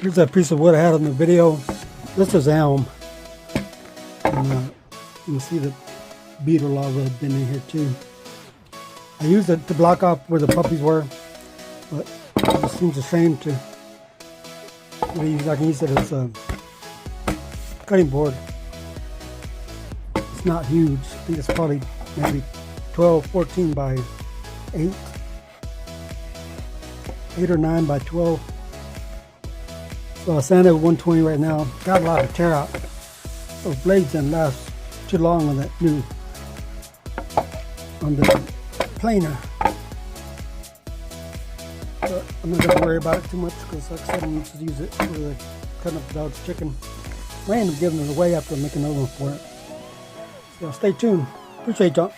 Here's that piece of wood I had in the video. This is elm. And you can see the beetle larvae have been in here too. I used it to block off where the puppies were, but it just seems a shame to. I can use it as a cutting board. It's not huge. I think it's probably maybe 12, 14 by 8. 8 or 9 by 12. So I sanded with 120 right now. Got a lot of tear out. Those blades didn't last too long on that new, on the planer. But I'm not gonna worry about it too much because, like I said, I'm used to use it for cutting up the dog's chicken. I end up giving it away after making another one for it. So stay tuned. Appreciate y'all.